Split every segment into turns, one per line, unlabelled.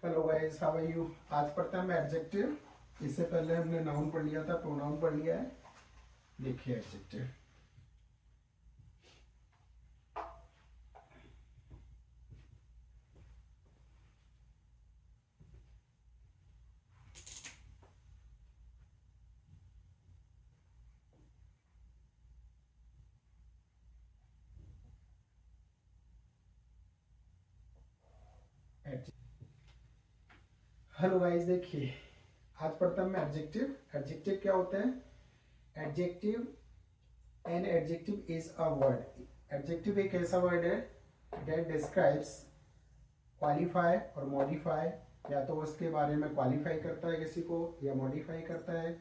Hello guys, how are you. आज पढ़ते हैं हम एडजेक्टिव। इससे पहले हमने नाउन पढ़ लिया था, प्रोनाउन पढ़ लिया है। देखिए एडजेक्टिव। हेलो गाइस, देखिए आज पढ़ते हैं हम एडजेक्टिव। एडजेक्टिव क्या होता है? Adjective, an adjective is a word. Adjective एक ऐसा वर्ड है दैट डिस्क्राइब्स, क्वालिफाई और मॉडिफाई। या तो उसके बारे में क्वालिफाई करता है किसी को, या मॉडिफाई करता है,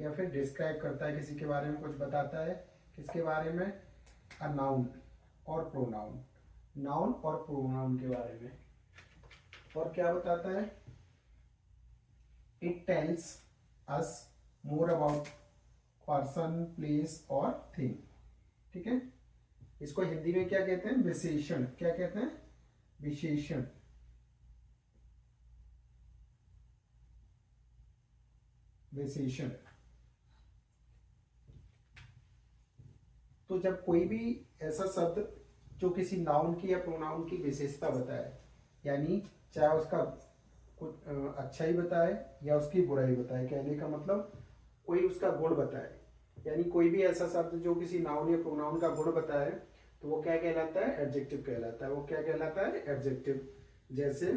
या फिर डिस्क्राइब करता है, किसी के बारे में कुछ बताता है। किसके बारे में? अ नाउन और प्रोनाउन। नाउन और प्रोनाउन के बारे में। और क्या बताता है? It tells us more about person, place और थिंग। ठीक है। इसको हिंदी में क्या कहते हैं? विशेषण। क्या कहते हैं? विशेषण। विशेषण। तो जब कोई भी ऐसा शब्द जो किसी नाउन की या प्रोनाउन की विशेषता बताए, यानी चाहे उसका कुछ अच्छा ही बताए या उसकी बुराई बताए, कहने का मतलब कोई उसका गुण बताए, यानी कोई भी ऐसा शब्द जो किसी नाउन या प्रोनाउन का गुण बताए, तो वो क्या कहलाता है? एडजेक्टिव कहलाता है। वो क्या कहलाता है? एडजेक्टिव। जैसे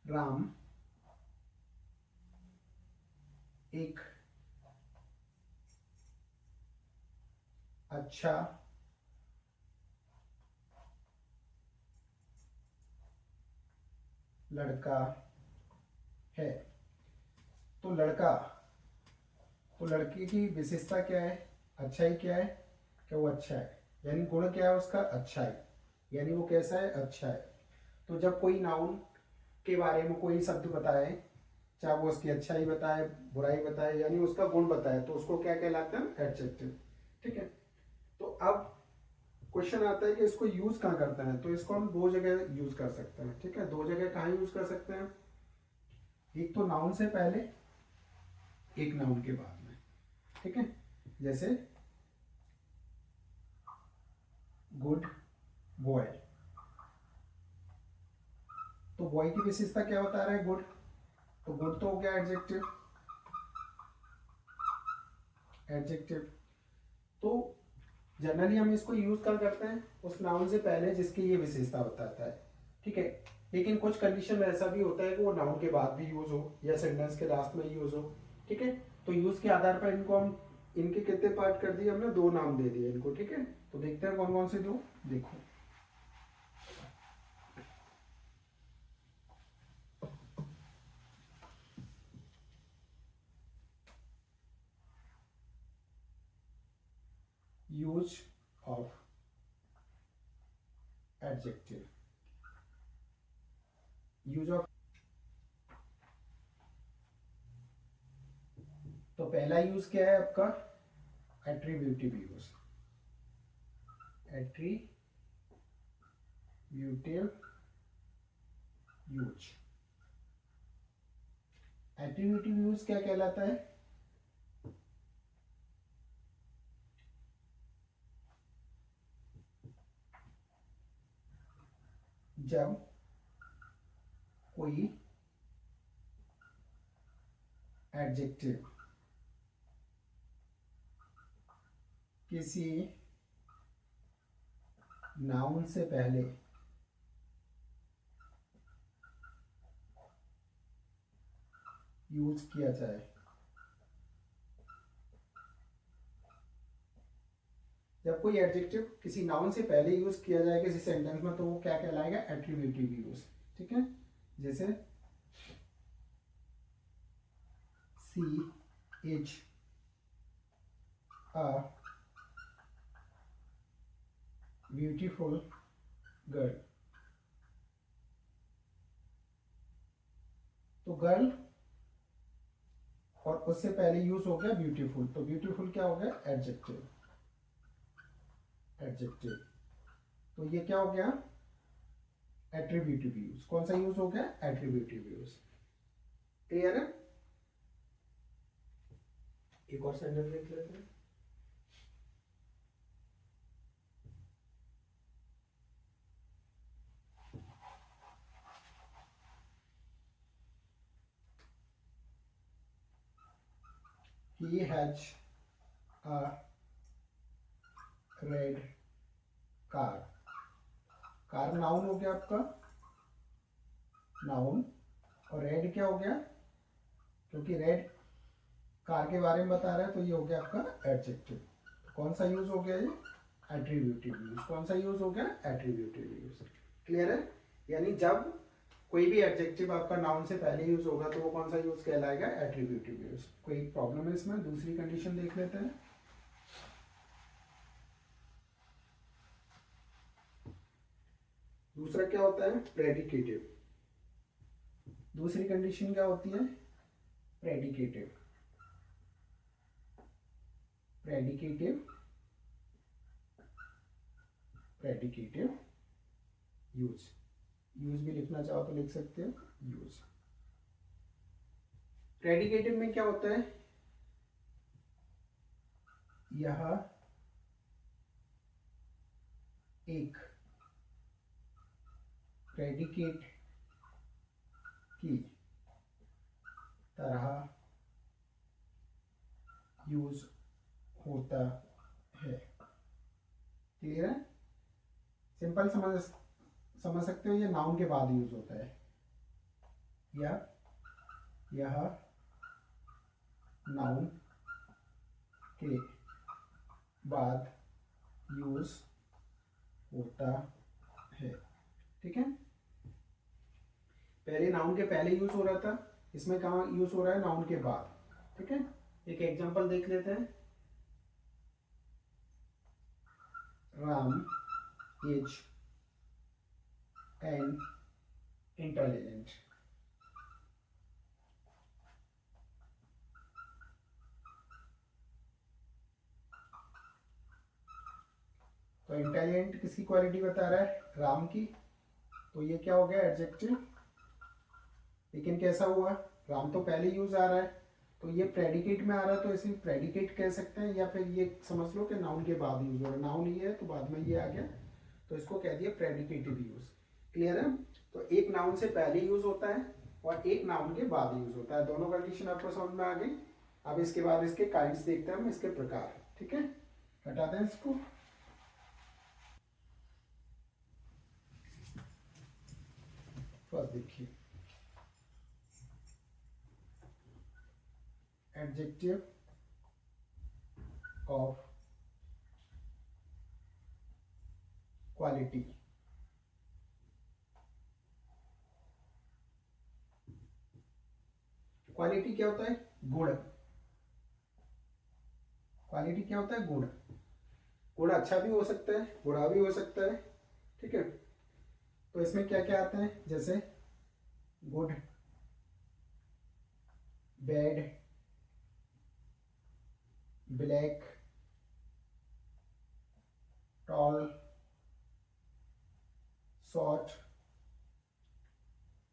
राम एक अच्छा लड़का है। तो लड़का, तो लड़के की विशेषता क्या है? अच्छाई क्या है? क्या वो अच्छा है, यानी गुण क्या है उसका? अच्छा है, यानी वो कैसा है? अच्छा है। तो जब कोई नाउन के बारे में कोई शब्द बताए, चाहे वो उसकी अच्छाई बताए, बुराई बताए, यानी उसका गुण बताए, तो उसको क्या कहलाता है? एडजेक्टिव। ठीक है। तो अब क्वेश्चन आता है कि इसको यूज कहाँ करते हैं। तो इसको हम दो जगह यूज कर सकते हैं। ठीक है। दो जगह कहाँ यूज कर सकते हैं? एक तो नाउन से पहले, एक नाउन के बाद में। ठीक है। जैसे गुड बॉय। तो बॉय की विशेषता क्या बता रहा है? गुड। तो गुड तो हो गया एडजेक्टिव। एडजेक्टिव। तो जनरली हम इसको यूज कर करते हैं उस नाउन से पहले जिसकी ये विशेषता बताता है। ठीक है। लेकिन कुछ कंडीशन में ऐसा भी होता है कि वो नाउन के बाद भी यूज हो या सेंटेंस के लास्ट में यूज हो। ठीक है। तो यूज के आधार पर इनको हम, इनके कितने पार्ट कर दिए हमने? दो नाम दे दिए इनको। ठीक है। तो देखते हैं कौन कौन से दो। देखो, use of adjective. Use of, तो पहला यूज क्या है आपका? Attributive use. Attributive use. Attributive use क्या कहलाता है? जब कोई एडजेक्टिव किसी नाउन से पहले यूज किया जाए। जब कोई एडजेक्टिव किसी नाउन से पहले यूज किया जाए किसी सेंटेंस में, तो वो क्या कहलाएगा? Attributive use. ठीक है। जैसे such a beautiful girl. तो गर्ल और उससे पहले यूज हो गया ब्यूटीफुल, तो ब्यूटीफुल क्या हो गया? एडजेक्टिव। एडजेक्टिव। तो ये क्या हो गया? Attributive use. कौन सा यूज हो गया? Attributive use. क्लियर है? एक और सेंटेंस देख लेते हैं। He has a red car। Car noun हो गया आपका, नाउन। और रेड क्या हो गया? क्योंकि रेड कार के बारे में बता रहा है तो ये हो गया आपका एडजेक्टिव। कौन सा यूज हो गया ये? Attributive use. कौन सा यूज हो गया? Attributive use. क्लियर है? यानी जब कोई भी एडजेक्टिव आपका नाउन से पहले यूज होगा तो वो कौन सा यूज कहलाएगा? Attributive use. कोई प्रॉब्लम है इसमें? दूसरी कंडीशन देख लेते हैं। दूसरा क्या होता है? प्रेडिकेटिव। दूसरी कंडीशन क्या होती है? Predicative. Predicative predicative use. Use भी लिखना चाहो तो लिख सकते हो, यूज। प्रेडिकेटिव में क्या होता है? यह एक प्रेडिकेट की तरह यूज होता है। क्लियर है? सिंपल समझ सकते हो, ये नाउन के बाद यूज होता है। यह नाउन के बाद यूज होता है। ठीक है? पहले नाउन के पहले यूज हो रहा था, इसमें कहाँ यूज हो रहा है? नाउन के बाद। ठीक है? एक एग्जांपल देख लेते हैं। Ram is an intelligent. तो इंटेलिजेंट किसकी क्वालिटी बता रहा है? राम की। तो ये क्या हो गया? एडजेक्टिव। लेकिन कैसा हुआ? राम तो पहले यूज आ रहा है, तो ये प्रेडिकेट में आ रहा है, तो इसे प्रेडिकेट कह सकते हैं, या फिर ये समझ लो कि नाउन के बाद यूज हो रहा है। नाउन ये है तो बाद में ये आ गया, तो इसको कह दिया प्रेडिकेटिव यूज। क्लियर है? तो एक नाउन से पहले यूज होता है और एक नाउन के बाद यूज होता है। दोनों कंडीशन आपको समझ में आ गई। अब इसके बाद इसके काइंड्स देखते हैं हम, इसके प्रकार। ठीक है? हटा दें इसको। फर्स्ट देखिए, एडजेक्टिव ऑफ क्वालिटी। क्वालिटी क्या होता है? गुण। क्वालिटी क्या होता है? गुण। गुण अच्छा भी हो सकता है, बुरा भी हो सकता है। ठीक है? तो इसमें क्या क्या आते हैं? जैसे good, bad, black, tall, short,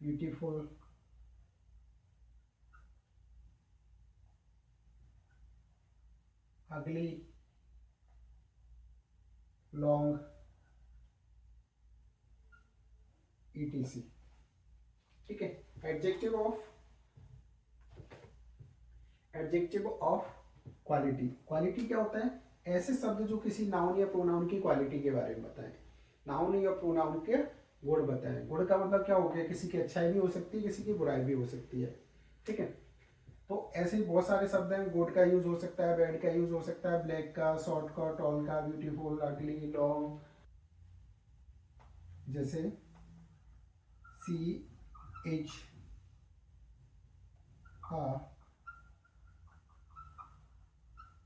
beautiful, ugly, long, etc। ठीक है? Adjective of quality. क्वालिटी क्या होता है? ऐसे शब्द जो किसी नाउन या प्रोनाउन की क्वालिटी के बारे में बताएं। नाउन या प्रोनाउन के गुण बताएं। गुण का मतलब क्या हो गया? किसी की अच्छाई भी हो सकती है, किसी की बुराई भी हो सकती है। ठीक है? तो ऐसे बहुत सारे शब्द हैं। गुड का यूज हो सकता है, बैड का यूज हो सकता है, ब्लैक का, शॉर्ट का, टॉल का, ब्यूटीफुल, अगली, लॉन्ग। जैसे CH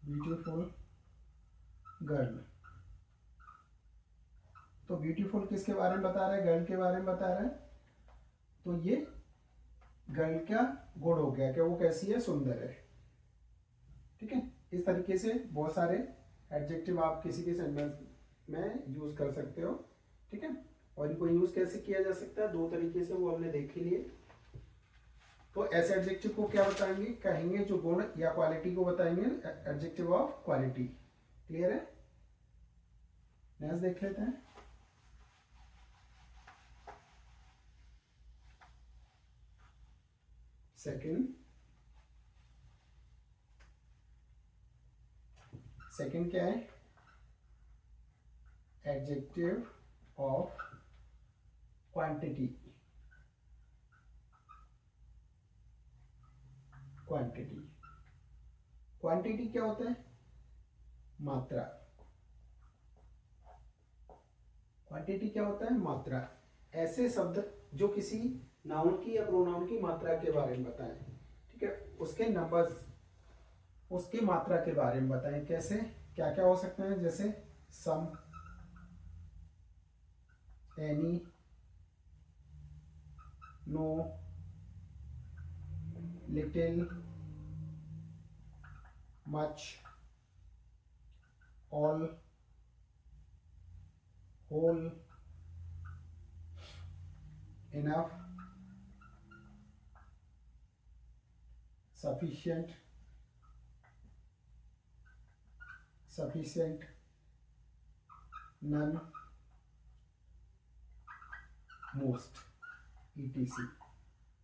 ब्यूटीफुल गर्ल। तो ब्यूटीफुल किसके बारे में बता रहा है? गर्ल के बारे में बता रहा है। तो ये गर्ल का गुण हो गया कि वो कैसी है? सुंदर है। ठीक है? इस तरीके से बहुत सारे एडजेक्टिव आप किसी के सेंटेंस में यूज कर सकते हो। ठीक है? और इनको यूज कैसे किया जा सकता है, दो तरीके से, वो हमने देख ही लिए। तो ऐसे एडजेक्टिव को क्या बताएंगे, कहेंगे जो गुण या क्वालिटी को बताएंगे एडजेक्टिव ऑफ क्वालिटी। क्लियर है? नेक्स्ट देख लेते हैं। सेकंड क्या है, एडजेक्टिव ऑफ क्वांटिटी। क्वांटिटी क्या होता है, मात्रा। क्वांटिटी क्या होता है, मात्रा। ऐसे शब्द जो किसी नाउन की या प्रोनाउन की मात्रा के बारे में बताएं, ठीक है, उसके नंबर्स, उसकी मात्रा के बारे में बताएं। कैसे, क्या क्या हो सकते हैं, जैसे some, any, no, little, much, all, whole, enough, sufficient, none, most, etc।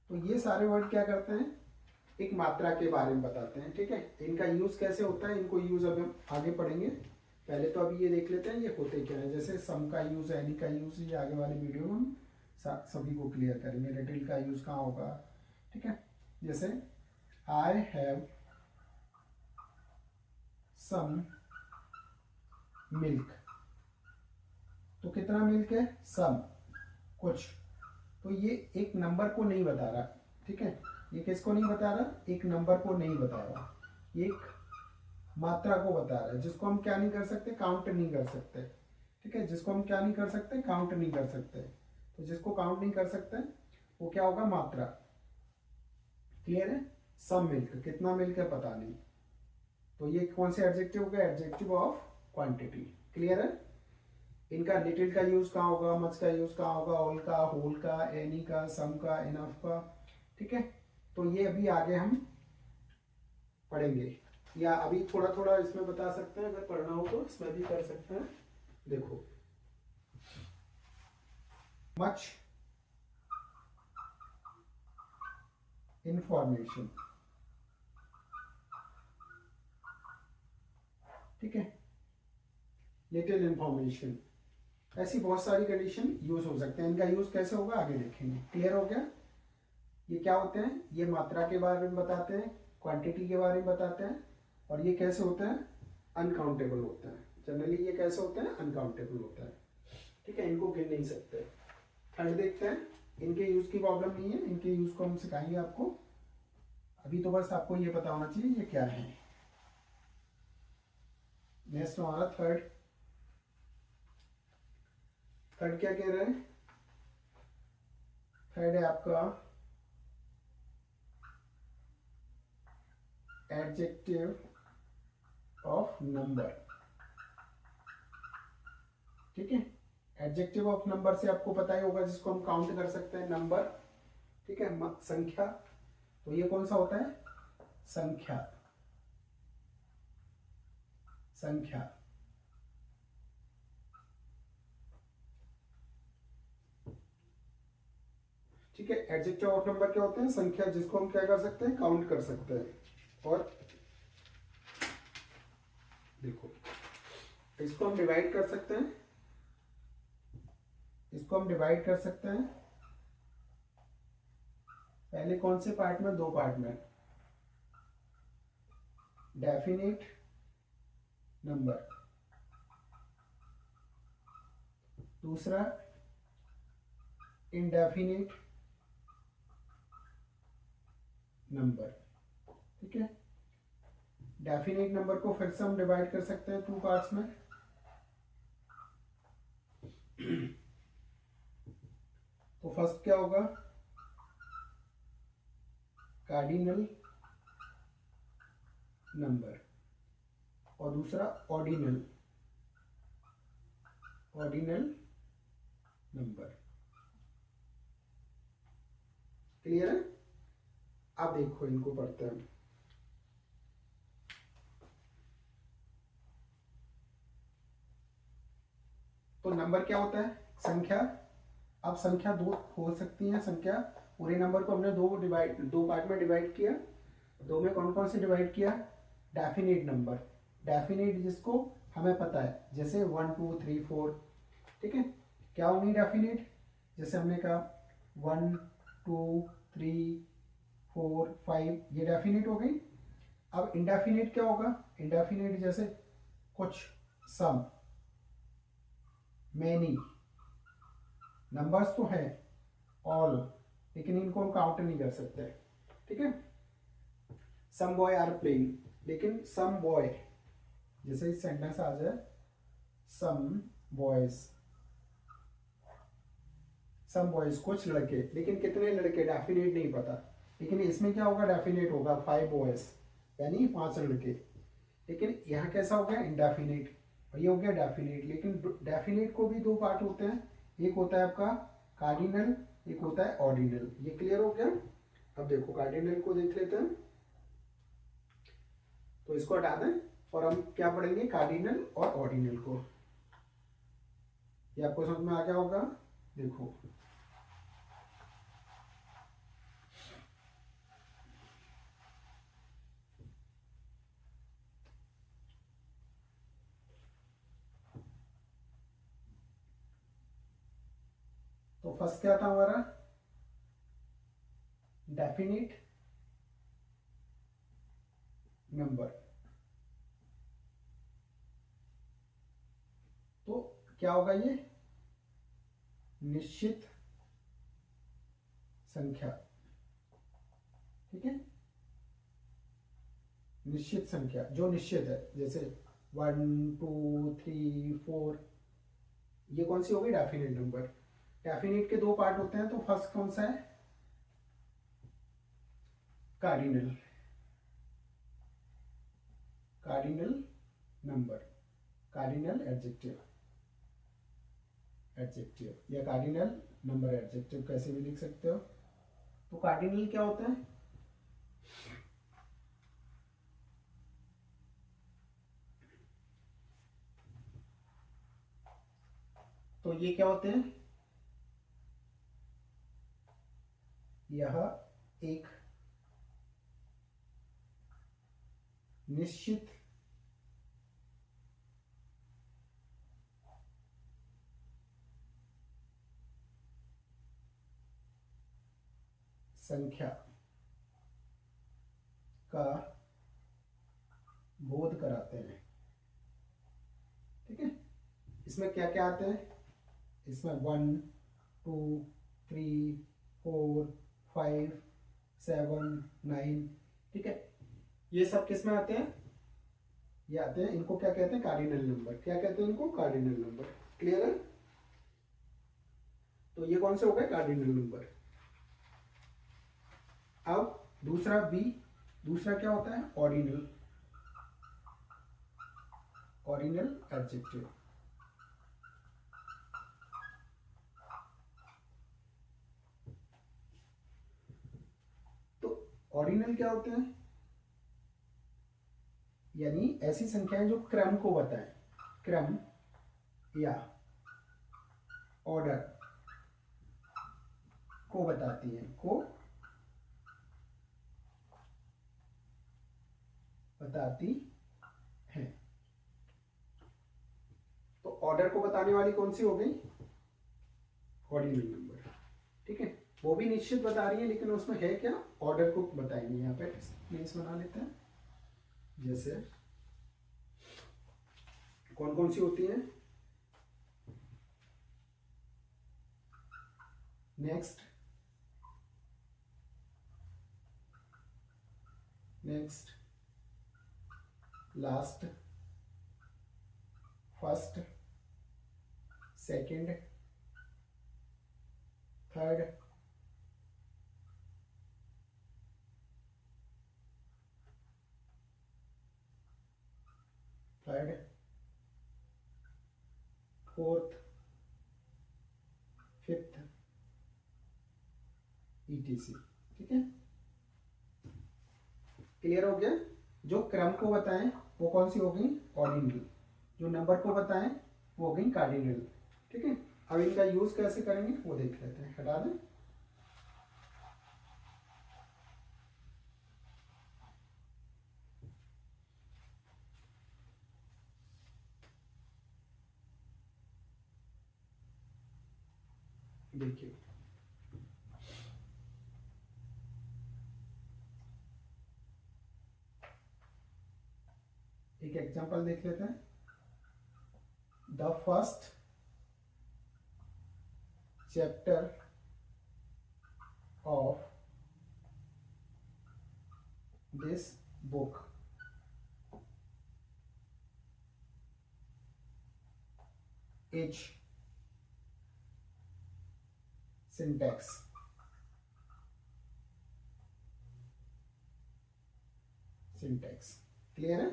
तो ये सारे वर्ड क्या करते हैं, एक मात्रा के बारे में बताते हैं। ठीक है, इनका यूज कैसे होता है, इनको यूज अब हम आगे पढ़ेंगे। पहले तो अभी ये देख लेते हैं ये होते क्या है। जैसे सम का यूज, एनी का यूज, ये आगे वाले वीडियो में हम सभी को क्लियर करेंगे। लिटिल का यूज कहाँ होगा, ठीक है। जैसे आई हैव सम मिल्क, तो कितना मिल्क है, सम, कुछ। तो ये एक नंबर को नहीं बता रहा, ठीक है, ये किसको नहीं बता रहा, एक नंबर को नहीं बता रहा, एक मात्रा को बता रहा है, जिसको हम क्या नहीं कर सकते, काउंट नहीं कर सकते। ठीक है, जिसको हम क्या नहीं कर सकते, काउंट नहीं कर सकते। तो जिसको काउंट नहीं कर सकते वो क्या होगा, मात्रा। क्लियर है? सम मिल्क, कितना मिल्क है पता नहीं, तो ये कौन से एडजेक्टिव हो गया, एडजेक्टिव ऑफ क्वांटिटी। क्लियर है? इनका लिटिल का यूज कहाँ होगा, मच का यूज कहाँ होगा, ऑल का, होल का, एनी का, सम का, इनफ का। ठीक है, तो ये अभी आगे हम पढ़ेंगे, या अभी थोड़ा थोड़ा इसमें बता सकते हैं, अगर पढ़ना हो तो इसमें भी कर सकते हैं। देखो, मच इंफॉर्मेशन, ठीक है, लिटिल इंफॉर्मेशन, ऐसी बहुत सारी कंडीशन यूज हो सकते हैं। इनका यूज कैसे होगा आगे देखेंगे। क्लियर हो गया? ये क्या होते हैं, ये मात्रा के बारे में बताते हैं, क्वांटिटी के बारे में बताते हैं, और ये कैसे होते हैं, अनकाउंटेबल होते हैं। जनरली ये कैसे होते हैं, अनकाउंटेबल होता है। ठीक है, इनको गिन नहीं सकते। थर्ड देखते हैं, इनके यूज की प्रॉब्लम नहीं है, इनके यूज को हम सिखाएंगे आपको। अभी तो बस आपको ये पता होना चाहिए ये क्या है। नेक्स्ट हमारा थर्ड क्या कह रहे हैं, थर्ड है आपका एडजेक्टिव ऑफ नंबर। ठीक है, एडजेक्टिव ऑफ नंबर से आपको पता ही होगा, जिसको हम काउंट कर सकते हैं, नंबर। ठीक है, संख्या। तो ये कौन सा होता है, संख्या। ठीक है, एडजेक्टिव ऑफ नंबर क्या होते हैं, संख्या, जिसको हम क्या कर सकते हैं, काउंट कर सकते हैं। और देखो, इसको हम डिवाइड कर सकते हैं, पहले कौन से पार्ट में, दो पार्ट में, डेफिनेट नंबर, दूसरा इनडेफिनेट नंबर। ठीक है, डेफिनेट नंबर को फिर से हम डिवाइड कर सकते हैं टू पार्ट्स में। तो फर्स्ट क्या होगा, कार्डिनल नंबर, और दूसरा ऑर्डिनल नंबर। क्लियर है? अब देखो इनको पढ़ते हैं। तो नंबर क्या होता है? संख्या। अब संख्या दो हो सकती है। संख्या पूरे नंबर को हमने दो पार्ट में डिवाइड किया। दो में कौन कौन से डिवाइड किया? Definite number. डेफिनेट जिसको हमें पता है, जैसे 1 2 3 4। ठीक है, क्या होंगी डेफिनेट? जैसे हमने कहा 1 2 3 4 5, ये डेफिनेट हो गई। अब इंडेफिनेट क्या होगा? इंडेफिनेट जैसे कुछ, सम, मैनी। नंबर्स तो हैं ऑल, लेकिन इनको हम काउंट नहीं कर सकते। ठीक है, सम बॉय आर प्लेइंग, लेकिन सम बॉय, जैसे इस सेंटेंस आ जाए सम बॉयज, सम बॉयज कुछ लड़के, लेकिन कितने लड़के डेफिनेट नहीं पता। लेकिन इसमें क्या होगा? डेफिनेट होगा 5 बॉयज, यानी 5 लड़के। लेकिन यहाँ कैसा हो गया? इंडेफिनेट। और ये हो गया डेफिनेट। लेकिन डेफिनेट को भी दो पार्ट होते हैं, एक होता है आपका कार्डिनल, एक होता है ऑर्डिनल। ये क्लियर हो गया? अब देखो कार्डिनल को देख लेते हैं। तो इसको हटा दें और हम क्या पढ़ेंगे? कार्डिनल और ऑर्डिनल को। ये आपको समझ में आ गया होगा। देखो तो फर्स्ट क्या था हमारा? Definite number. तो क्या होगा? ये निश्चित संख्या। ठीक है, निश्चित संख्या जो निश्चित है, जैसे 1 2 3 4, ये कौन सी हो गई? Definite number. डेफिनेट के दो पार्ट होते हैं, तो फर्स्ट कौन सा है? Cardinal. Cardinal number, cardinal adjective, adjective या कार्डिनल नंबर एडजेक्टिव, कैसे भी लिख सकते हो। तो कार्डिनल क्या होता है? तो ये क्या होते हैं? यह एक निश्चित संख्या का बोध कराते हैं। ठीक है, इसमें क्या क्या आते हैं? इसमें 1 2 3 4 5 7 9। ठीक है, ये सब किस में आते हैं? ये आते हैं, इनको क्या कहते हैं? Cardinal number. क्या कहते हैं इनको? Cardinal number. क्लियर है? तो ये कौन से हो गए? Cardinal number. अब दूसरा बी, दूसरा क्या होता है? Ordinal, ordinal adjective. तो ऑर्डिनल क्या होते हैं? यानी ऐसी संख्याएं जो क्रम को बताएं, क्रम या ऑर्डर को बताती हैं, को बताती हैं। तो ऑर्डर को बताने वाली कौन सी हो गई? Ordinal number. ठीक है, वो भी निश्चित बता रही है, लेकिन उसमें है क्या? ऑर्डर को बताएंगे। यहाँ पे प्लेस बना लेते हैं। जैसे कौन कौन सी होती है? Next, next, last, first, second, third, third, fourth, fifth, etc. ठीक है, क्लियर हो गया। जो क्रम को बताएं वो कौन सी हो गई, ऑर्डिनल। जो नंबर को बताएं वो हो गई कार्डिनल। ठीक है, अब इनका यूज कैसे करेंगे वो देख लेते हैं। हटा दें। देखिए, एक एग्जांपल देख लेते हैं। The first chapter of this book is syntax. Syntax clear है।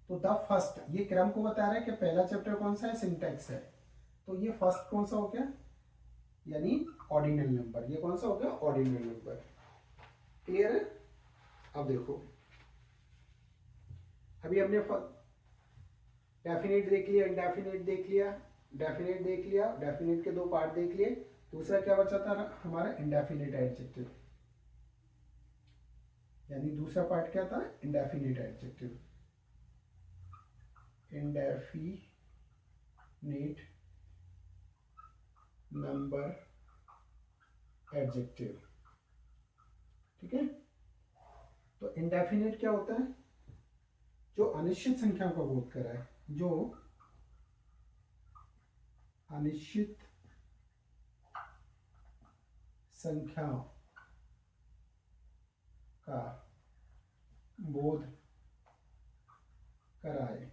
तो द फर्स्ट ये क्रम को बता रहा है कि पहला चैप्टर कौन सा है, सिंटैक्स है। तो ये फर्स्ट कौन सा हो गया, यानी ऑर्डिनल नंबर। ये कौन सा हो गया, ऑर्डिनल नंबर। क्लियर है। अब देखो, अभी हमने डेफिनेट देख लिया, इंडेफिनेट देख लिया, डेफिनेट देख लिया, डेफिनेट के दो पार्ट देख लिए। दूसरा क्या बचा था हमारा, इंडेफिनेट एडजेक्टिव। यानी दूसरा पार्ट क्या था, indefinite adjective. Indefinite number adjective. ठीक है, तो इंडेफिनेट क्या होता है, जो अनिश्चित संख्या को बोध कर रहा है। जो अनिश्चित संख्या का बोध कराए।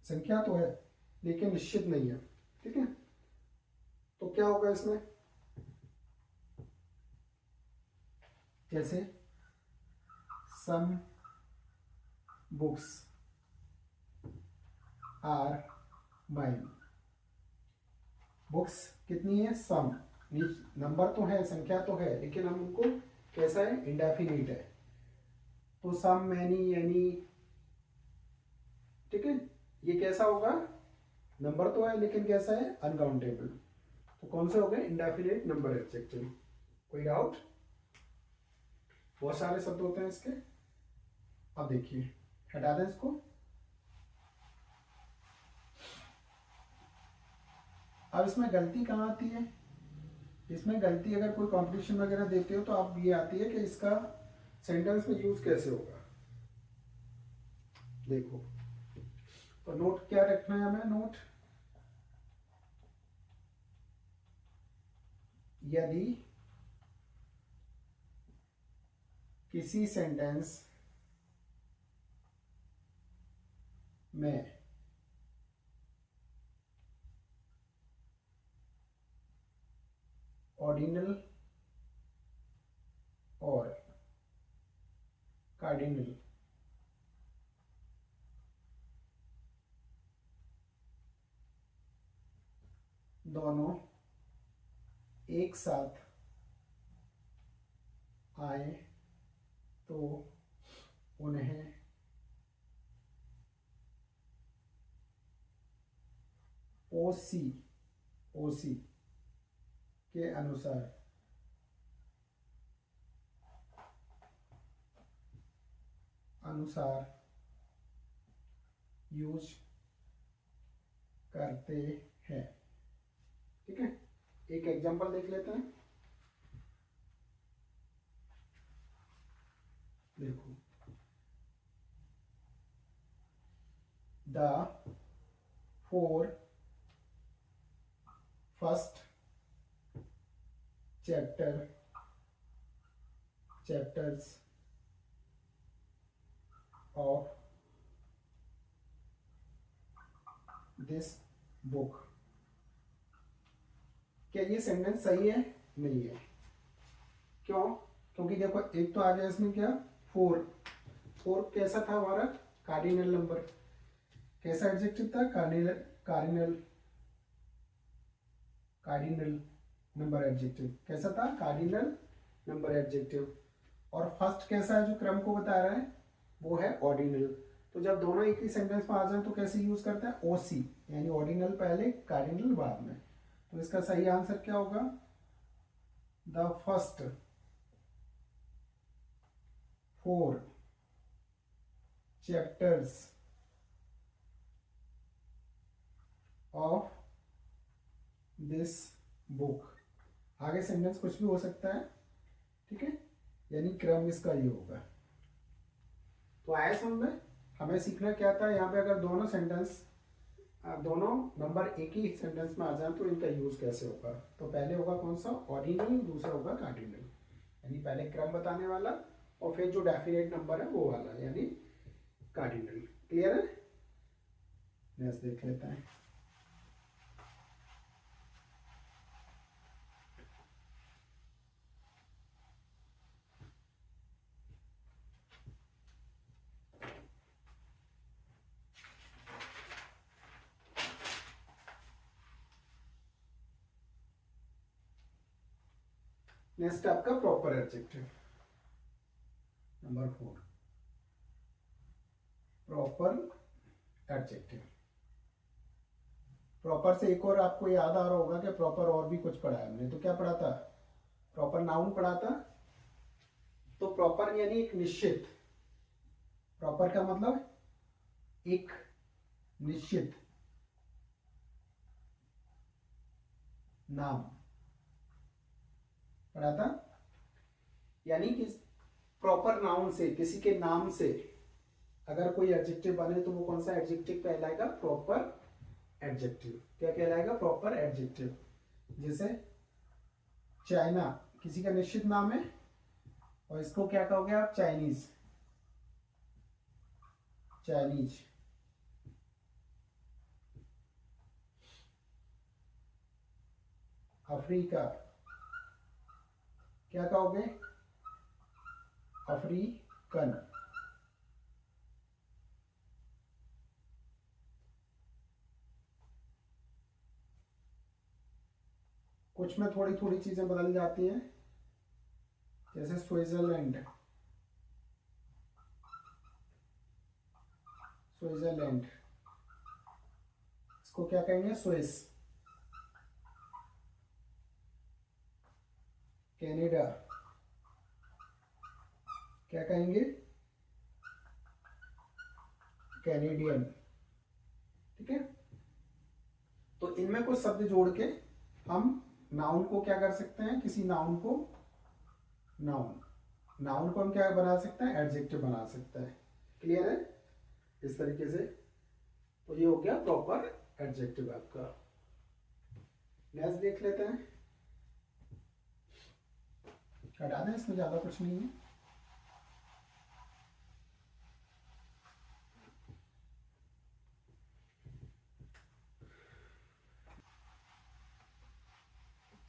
संख्या तो है लेकिन निश्चित नहीं है। ठीक है, तो क्या होगा इसमें, जैसे some books are mine. Books कितनी है, सम। नंबर तो है, संख्या तो है, लेकिन हम उनको कैसा है, इंडेफिनिट है। तो सम, मैनी, एनी। ठीक है, ये कैसा होगा, नंबर तो है लेकिन कैसा है, अनकाउंटेबल। तो कौन से हो गए, इंडेफिनिट नंबर एडजेक्टिव। कोई डाउट, बहुत सारे शब्द होते हैं इसके। अब देखिए, हटा दें इसको। अब इसमें गलती कहाँ आती है, इसमें गलती अगर कोई कंपटीशन वगैरह देते हो तो आप ये आती है कि इसका सेंटेंस में यूज कैसे होगा। देखो, तो नोट क्या रखना है हमें, नोट, यदि किसी सेंटेंस में ऑर्डिनल और कार्डिनल दोनों एक साथ आए तो उन्हें ओसी ओसी के अनुसार यूज करते हैं। ठीक है, एक एग्जांपल देख लेते हैं। देखो, the four first chapters of this book. क्या ये सेंटेंस सही है, नहीं है। क्यों, क्योंकि देखो, एक तो आ गया इसमें क्या, फोर। फोर कैसा था हमारा, कार्डिनल नंबर। कैसा एडजेक्टिव था, cardinal. Cardinal cardinal number adjective. कैसा था? Cardinal number adjective. और फर्स्ट कैसा है जो क्रम को बता रहा है? वो है ऑर्डिनल। तो जब दोनों एक ही सेंटेंस में आ जाए तो कैसे यूज करते हैं? ओसी, यानी ऑर्डिनल पहले कार्डिनल बाद में। तो इसका सही आंसर क्या होगा? The first 4 chapters of this book. आगे सेंटेंस कुछ भी हो सकता है, ठीक है, यानी क्रम इसका ये होगा। तो आया समझ में? हमें सीखना क्या था यहाँ पे, अगर दोनों सेंटेंस दोनों नंबर एक ही सेंटेंस में आ जाए तो इनका यूज कैसे होगा। तो पहले होगा कौन सा? ऑर्डिनल, दूसरा होगा कार्डिनल, यानी पहले क्रम बताने वाला और फिर जो डेफिनेट नंबर है वो वाला, यानी कार्डिनल। क्लियर है? नेक्स्ट देख लेते हैं। नेक्स्ट आपका proper adjective number 4, proper adjective. Proper से एक और आपको याद आ रहा होगा कि प्रॉपर और भी कुछ पढ़ा है हमने। तो क्या पढ़ा था? प्रॉपर नाउन पढ़ा था। तो प्रॉपर यानी एक निश्चित, प्रॉपर का मतलब एक निश्चित नाम पढ़ा था। यानी कि प्रॉपर नाउन से, किसी के नाम से अगर कोई एडजेक्टिव बने तो वो कौन सा एडजेक्टिव कहलाएगा? Proper adjective. क्या कहलाएगा? Proper adjective. जैसे चाइना किसी का निश्चित नाम है और इसको क्या कहोगे आप? Chinese, Chinese. अफ्रीका क्या कहोगे? अफ्रीकन। कुछ में थोड़ी थोड़ी चीजें बदल जाती हैं, जैसे स्विट्जरलैंड, स्विट्जरलैंड इसको क्या कहेंगे? स्विस। कनाडा क्या कहेंगे? कैनेडियन। ठीक है, तो इनमें कुछ शब्द जोड़ के हम नाउन को क्या कर सकते हैं? किसी नाउन को, नाउन नाउन को हम क्या बना सकते हैं? एडजेक्टिव बना सकते हैं। क्लियर है? इस तरीके से। तो ये हो गया प्रॉपर एडजेक्टिव आपका। नेक्स्ट देख लेते हैं। हटा दें, इसमें ज्यादा कुछ नहीं है।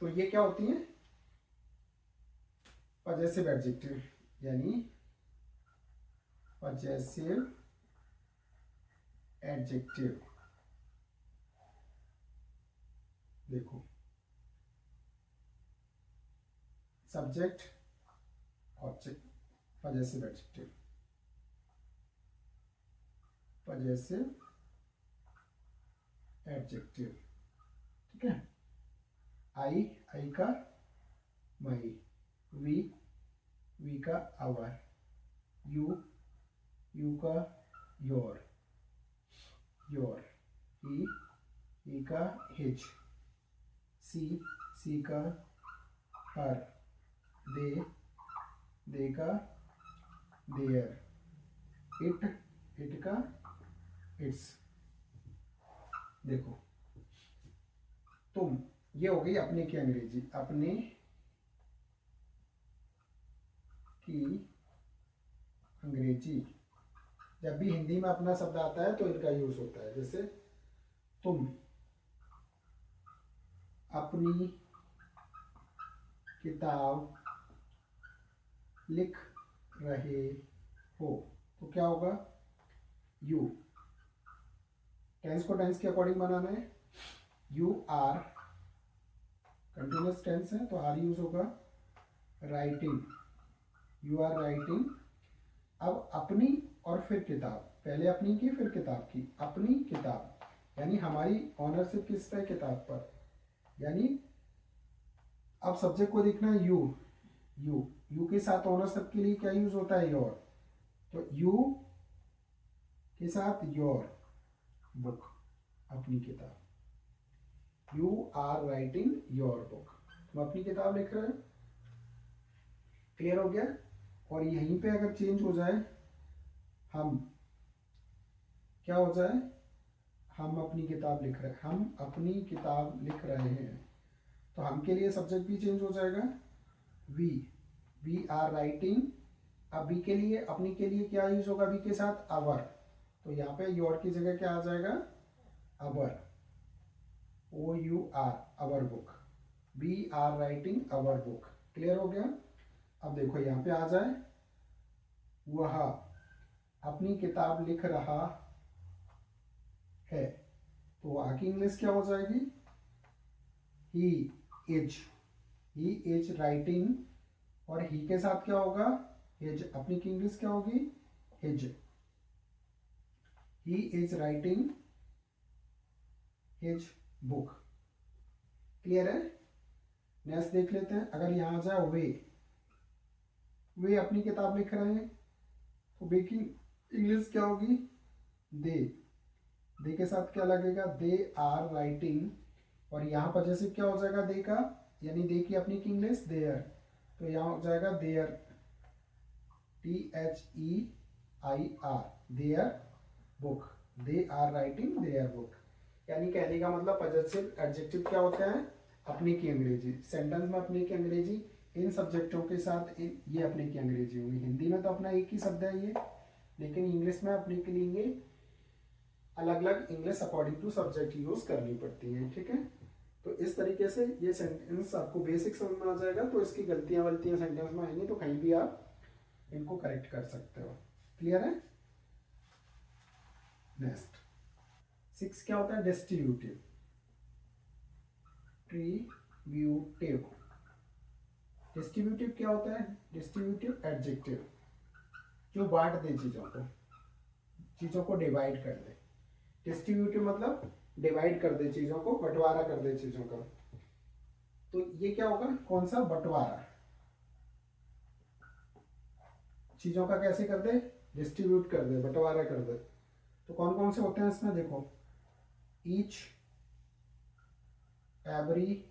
तो ये क्या होती है? पजेसिव एडजेक्टिव, यानी पजेसिव एडजेक्टिव। देखो, subject object, possessive adjective, possessive adjective. ठीक है, आई, आई का मई, वी, वी का आवर, यू, यू का योर, योर, ही का हिज, सी का हर, दे का देयर, इट का इट्स। देखो, तुम, ये हो गई अपने की अंग्रेजी, अपने की अंग्रेजी। जब भी हिंदी में अपना शब्द आता है तो इनका यूज होता है। जैसे तुम अपनी किताब लिख रहे हो, तो क्या होगा? यू। टेंस को टेंस के अकॉर्डिंग बनाना है। यू आर कंटिन्यूस टेंस है तो आर यूज होगा। Writing, you are writing. अब अपनी और फिर किताब, पहले अपनी की फिर किताब की, अपनी किताब, यानी हमारी ऑनरशिप किस पे, किताब पर। यानी अब सब्जेक्ट को देखना है यू, यू के साथ ऑनरशिप के लिए क्या यूज होता है, योर। तो यू के साथ योर बुक, अपनी किताब। You are writing your book, तुम अपनी किताब लिख रहे हो। क्लियर हो गया। और यहीं पे अगर चेंज हो जाए, हम, क्या हो जाए, हम अपनी किताब लिख रहे हैं, हम अपनी किताब लिख रहे हैं, तो हम के लिए सब्जेक्ट भी चेंज हो जाएगा, वी आर राइटिंग। अब बी के लिए, अपनी के लिए क्या यूज होगा बी के साथ, अवर। तो यहाँ पे योर की जगह क्या आ जाएगा, our, O U R, our book. We are writing our book. Clear हो गया। अब देखो यहाँ पे आ जाए, वह अपनी किताब लिख रहा है, तो वहाँ की इंग्लिश क्या हो जाएगी, ही इज राइटिंग। और ही के साथ क्या होगा, हिज। अपनी की इंग्लिश क्या होगी, his. He is writing his book. Clear है। नेक्स्ट देख लेते हैं। अगर यहां आ जाए वे अपनी किताब लिख रहे हैं, तो वे की इंग्लिश क्या होगी, दे के साथ क्या लगेगा, दे आर राइटिंग। और यहाँ पर जैसे क्या हो जाएगा दे का, यानी दे की अपनी की इंग्लिश देयर, तो यहाँ हो जाएगा their, THEIR, their book. They are writing their book. यानी कहने का मतलब पॉजिटिव एडजेक्टिव क्या होता है, अपने की अंग्रेजी। सेंटेंस में अपने की अंग्रेजी, इन सब्जेक्टों के साथ ये अपने की अंग्रेजी होगी। हिंदी में तो अपना एक ही शब्द है ये, लेकिन इंग्लिश में अपने के लिए अलग अलग English according to subject use करनी पड़ती है। ठीक है। तो इस तरीके से ये सेंटेंस आपको बेसिक समझ में आ जाएगा। तो इसकी गलतियां वलतियां सेंटेंस में आएंगी तो कहीं भी आप इनको करेक्ट कर सकते हो। क्लियर है। नेक्स्ट 6 क्या होता है, डिस्ट्रीब्यूटिव। डिस्ट्रीब्यूटिव क्या होता है, डिस्ट्रीब्यूटिव एडजेक्टिव, जो बांट दे चीजों को डिवाइड कर दे। डिस्ट्रीब्यूटिव मतलब डिवाइड कर दे चीजों को, बंटवारा कर दे चीजों का। तो ये क्या होगा, कौन सा, बंटवारा। चीजों का कैसे कर दे, डिस्ट्रीब्यूट कर दे, बंटवारा कर दे। तो कौन कौन से होते हैं इसमें, देखो, ईच, एवरी,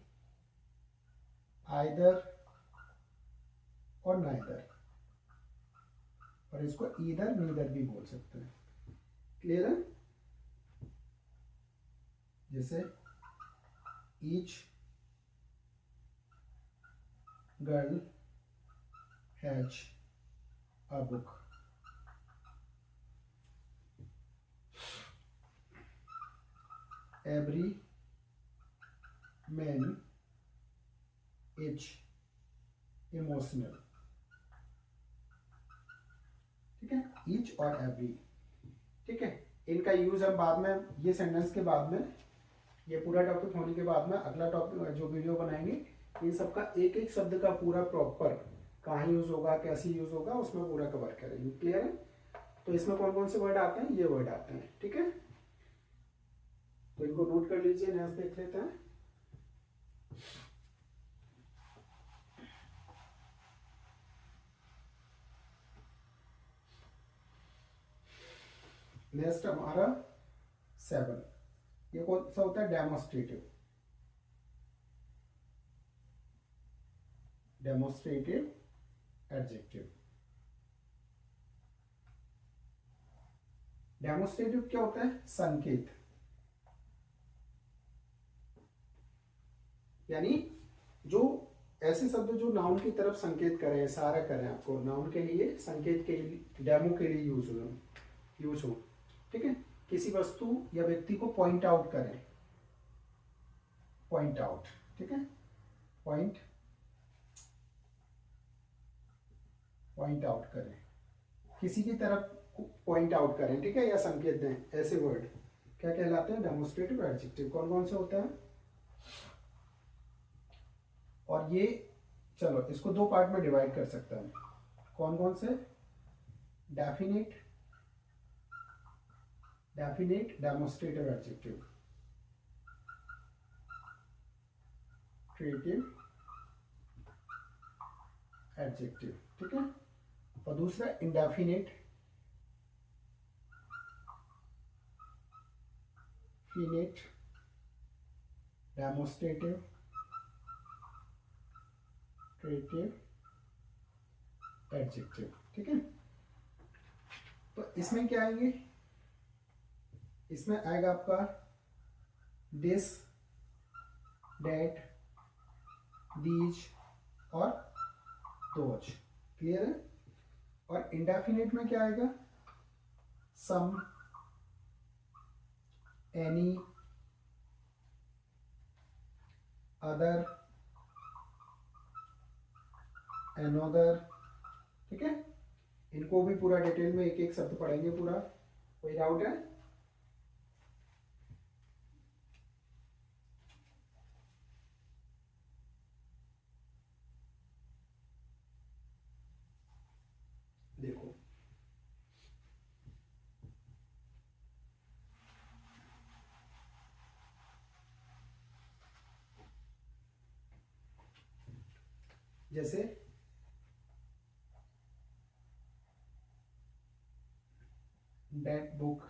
आइदर और नाइदर। और इसको ईदर नीदर भी बोल सकते हैं। क्लियर है। जैसे each girl has a book. Every man is emotional. ठीक है, ईच और एवरी। ठीक है, इनका यूज हम बाद में, ये सेंटेंस के बाद में, ये पूरा टॉपिक होने के बाद में अगला टॉपिक जो वीडियो बनाएंगे, इन सबका एक एक शब्द का पूरा प्रॉपर कहाँ यूज होगा, कैसे यूज होगा, उसमें पूरा कवर करेंगे। क्लियर है। तो इसमें कौन कौन से वर्ड आते हैं, ये वर्ड आते हैं। ठीक है, तो इनको नोट कर लीजिए। नेक्स्ट देख लेते हैं। नेक्स्ट हमारा 7, ये कौन सा होता है, डेमोस्ट्रेटिव। Demonstrative adjective. डेमोस्ट्रेटिव क्या होता है, संकेत। यानी जो ऐसे शब्द जो नाउन की तरफ संकेत करें, इशारा करें आपको, नाउन के लिए, संकेत के लिए, डेमो के लिए यूज हो। ठीक है, किसी वस्तु या व्यक्ति को पॉइंट आउट करें, पॉइंट आउट। ठीक है, पॉइंट आउट करें, किसी की तरफ पॉइंट आउट करें। ठीक है, या संकेत दें, ऐसे वर्ड क्या कहलाते हैं, डेमोस्ट्रेटिव एडजेक्टिव। कौन कौन से होते हैं, और ये, चलो इसको दो पार्ट में डिवाइड कर सकते हैं। कौन कौन से? Definite, demonstrative adjective, creative adjective, ठीक है। और दूसरा इंडेफिनेट, फिनेट, डेमोस्ट्रेटिव, क्रिएटिव एडजेक्टिव, ठीक है। तो इसमें क्या आएंगे? इसमें आएगा आपका दिस, डेट, दीज और दोज, क्लियर है। और इंडेफिनेट में क्या आएगा? सम, एनी, अदर, अनदर, ठीक है। इनको भी पूरा डिटेल में एक एक शब्द पढ़ेंगे पूरा, कोई डाउट है? देखो जैसे that book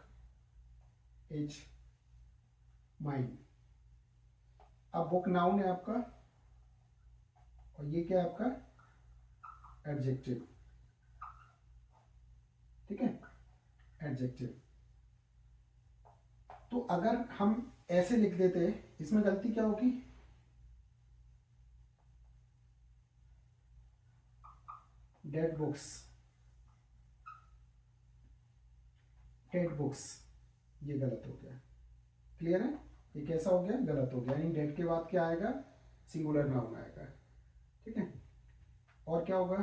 is mine। अब बुक नाउन है आपका, और ये क्या है आपका? एडजेक्टिव, ठीक है, एडजेक्टिव। तो अगर हम ऐसे लिख देते, इसमें गलती क्या होगी? डेड बुक्स, डेड बुक्स, ये गलत हो गया, क्लियर है। ये कैसा हो गया? गलत हो गया। यानी डेड के बाद क्या आएगा? सिंगुलर नाउन आएगा, ठीक है। और क्या होगा?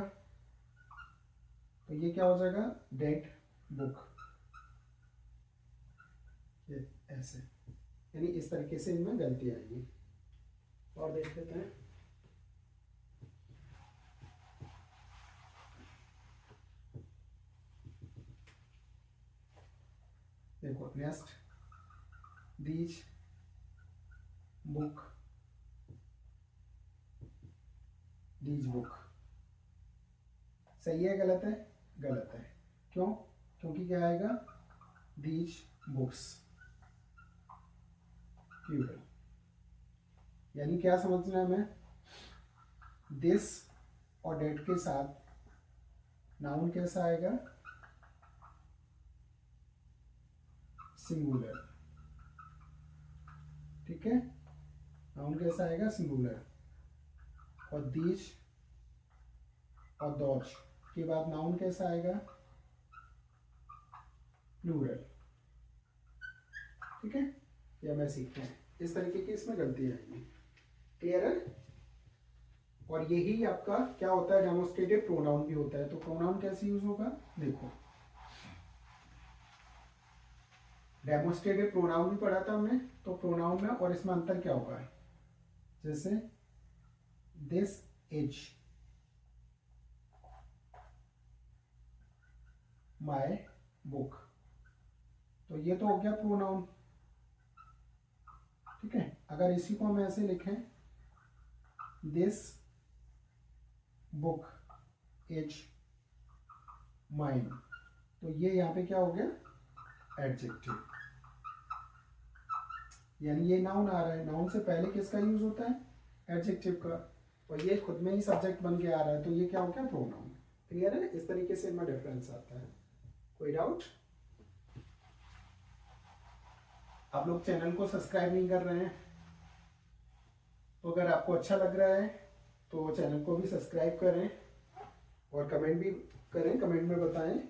तो ये क्या हो जाएगा? डेड बुक, ये ऐसे, यानी इस तरीके से इनमें गलती आएगी। और देख लेते हैं। देखो next, these book, these book, सही है गलत है? गलत है। क्यों? क्योंकि क्या आएगा? These books, plural. यानी क्या समझना है हमें? दिस और डेट के साथ नाउन कैसा आएगा? सिंगुलर, ठीक है। नाउन कैसा आएगा? सिंगुलर। और दीज और दोज के बाद नाउन कैसा आएगा? प्लूरल, ठीक है। ये हमें सीखते हैं। इस तरीके की इसमें गलती आएगी, क्लियर है। और यही आपका क्या होता है? डेमोस्ट्रेटिव प्रोनाउन भी होता है। तो प्रोनाउन कैसे यूज होगा? देखो, डेमोस्ट्रेटिव प्रोनाउन भी पढ़ा था हमने, तो प्रोनाउन में और इसमें अंतर क्या होगा? जैसे दिस इज माय बुक, तो ये तो हो गया प्रोनाउन, ठीक है। अगर इसी को हम ऐसे लिखें, दिस बुक इज माइन, तो ये यहाँ पे क्या हो गया? एडजेक्टिव। यानी ये नाउन आ रहा है, नाउन से पहले किसका यूज होता है? एडजेक्टिव का। और ये खुद में ही सब्जेक्ट बन के आ रहा है, तो ये क्या हो गया? प्रोनाउन, क्लियर है। इस तरीके से इनमें डिफरेंस आता है। कोई डाउट? आप लोग चैनल को सब्सक्राइब नहीं कर रहे हैं, तो अगर आपको अच्छा लग रहा है तो चैनल को भी सब्सक्राइब करें और कमेंट भी करें, कमेंट में बताएं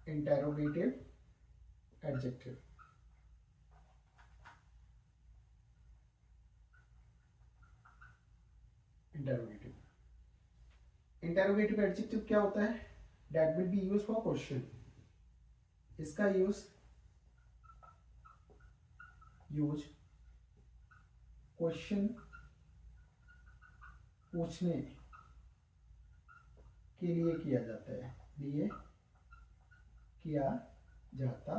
interrogative adjective. Interrogative, interrogative adjective क्या होता है? That will be use for question. इसका यूज क्वेश्चन पूछने के लिए किया जाता है, लिए किया जाता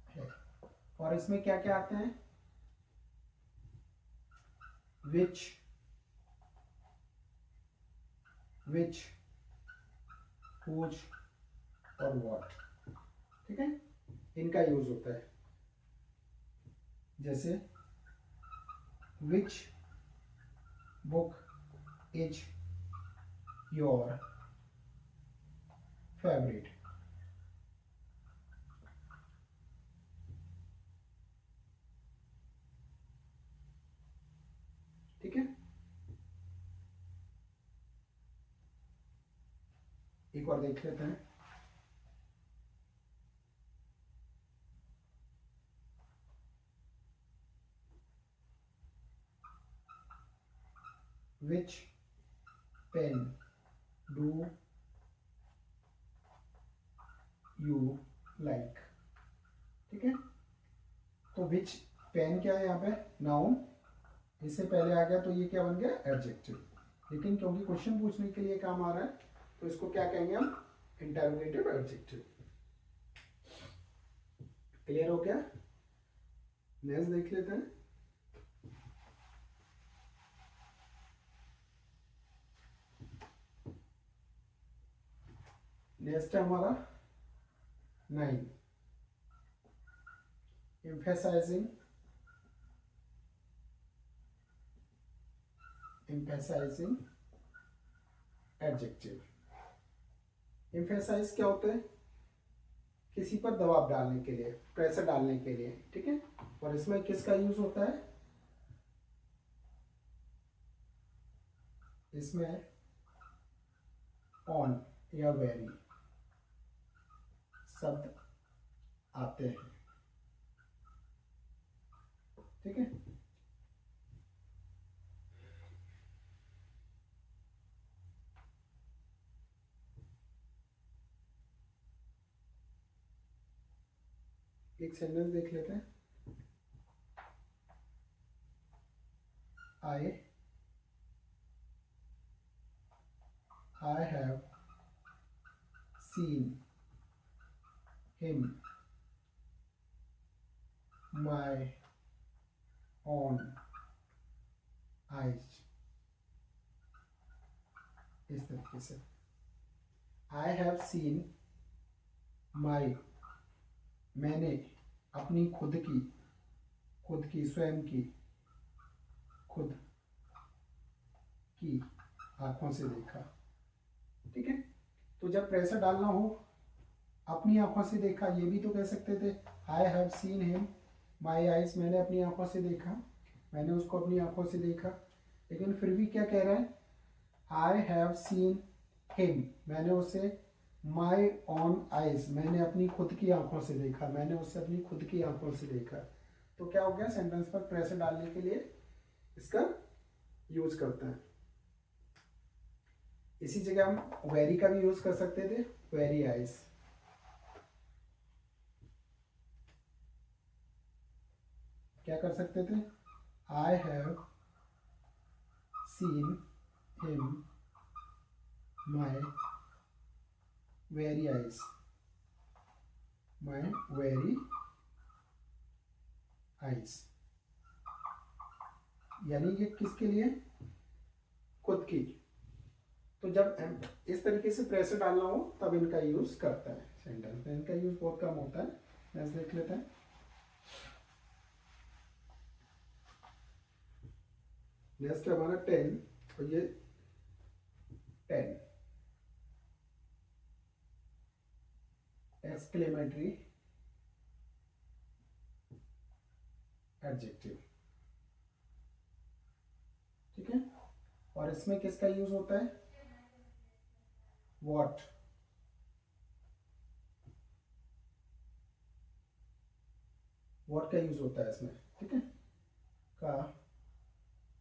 है। और इसमें क्या क्या आते हैं, विच, हुज और व्हाट, ठीक है, इनका यूज होता है। जैसे which book is your favourite, ठीक है। एक और देख लेते हैं। Which pen do you like, ठीक है। तो विच पेन क्या है यहाँ पे, नाउन, इससे पहले आ गया तो ये क्या बन गया, एडजेक्टिव। लेकिन क्योंकि क्वेश्चन पूछने के लिए काम आ रहा है तो इसको क्या कहेंगे हम, इंटरोगेटिव एडजेक्टिव। क्लियर हो गया। नेक्स्ट देख लेते हैं। नेक्स्ट है हमारा 9, एम्फेसाइजिंग एडजेक्टिव। एम्फेसाइज क्या होता है, किसी पर दबाव डालने के लिए, प्रेशर डालने के लिए, ठीक है। और इसमें किसका यूज होता है, इसमें ऑन या वेरी शब्द आते हैं, ठीक है। एक सेंटेंस देख लेते हैं। I have seen him my own eyes, इस तरीके से I have seen my, मैंने अपनी खुद की स्वयं की, खुद की आंखों से देखा, ठीक है। तो जब प्रेशर डालना हो, अपनी आंखों से देखा, ये भी तो कह सकते थे, I have seen him my eyes, मैंने अपनी आंखों से देखा, मैंने उसको अपनी आंखों से देखा। लेकिन फिर भी क्या कह रहे हैं, आई हैव सीन हिम, मैंने उसे माई ऑन आइज, मैंने अपनी खुद की आंखों से देखा, मैंने उसे अपनी खुद की आंखों से देखा। तो क्या हो गया, सेंटेंस पर प्रेशर डालने के लिए इसका यूज करते हैं। इसी जगह हम वेरी का भी यूज कर सकते थे, वेरी आइज। क्या कर सकते थे, I have seen him my very eyes, my very eyes, यानी ये किसके लिए, खुद की। तो जब इस तरीके से प्रेशर डालना हो तब इनका यूज करता है सेंटेंस में, इनका यूज बहुत कम होता है। नेक्स्ट देख लेते हैं। नेक्स्ट है हमारा 10, और ये 10 एक्सक्लेमेटरी एडजेक्टिव, ठीक है। और इसमें किसका यूज होता है, व्हाट, व्हाट का यूज होता है इसमें, ठीक है, का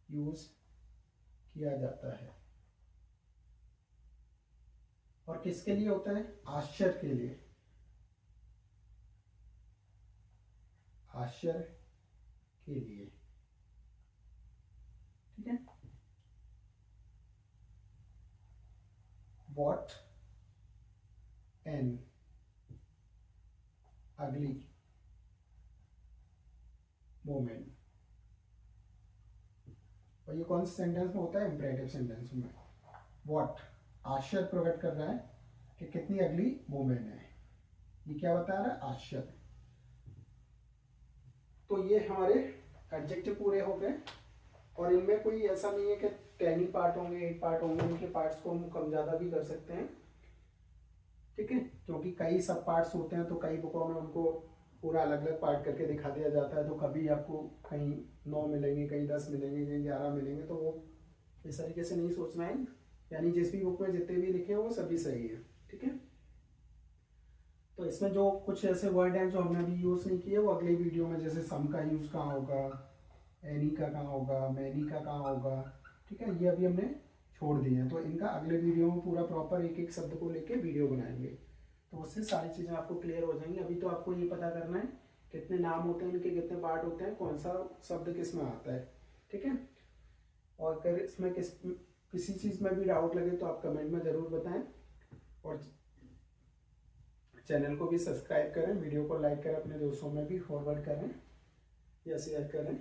यूज किया जाता है। और किसके लिए होता है, आश्चर्य के लिए, आश्चर्य के लिए। वॉट एन अगली मोमेंट। और ये कौन से सेंटेंस में होता है? इंपरेटिव सेंटेंस में। वॉट आश्चर्य प्रकट कर रहा है कि कितनी अगली मोमेंट है, ये क्या बता रहा है? आश्चर्य। तो ये हमारे एडजेक्टिव पूरे हो गए, और इनमें कोई ऐसा नहीं है कि 10 ही पार्ट होंगे, 8 पार्ट होंगे, इनके पार्ट्स को हम कम ज़्यादा भी कर सकते हैं, ठीक है, क्योंकि कई सब पार्ट्स होते हैं, तो कई बुकों में उनको पूरा अलग अलग पार्ट करके दिखा दिया जाता है, तो कभी आपको कहीं 9 मिलेंगे, कहीं 10 मिलेंगे, कहीं 11 मिलेंगे, तो वो इस तरीके से नहीं सोचना है, यानी जिस भी बुक में जितने भी लिखे हैं वो सभी सही है, ठीक है। तो इसमें जो कुछ ऐसे वर्ड हैं जो हमने अभी यूज़ नहीं किए, वो अगले वीडियो में, जैसे सम का यूज़ कहाँ होगा, एनी का कहाँ होगा, मैनी का कहाँ होगा, ठीक है, ये अभी हमने छोड़ दिए हैं। तो इनका अगले वीडियो में पूरा प्रॉपर एक एक शब्द को लेके वीडियो बनाएंगे, तो उससे सारी चीज़ें आपको क्लियर हो जाएंगी। अभी तो आपको ये पता करना है कितने नाम होते हैं, इनके कितने पार्ट होते हैं, कौन सा शब्द किस में आता है, ठीक है। और अगर इसमें किसी चीज़ में भी डाउट लगे तो आप कमेंट में ज़रूर बताएं, और चैनल को भी सब्सक्राइब करें, वीडियो को लाइक करें, अपने दोस्तों में भी फॉरवर्ड करें या शेयर करें,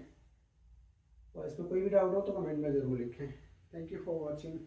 और इसमें कोई भी डाउट हो तो कमेंट में ज़रूर लिखें। Thank you for watching.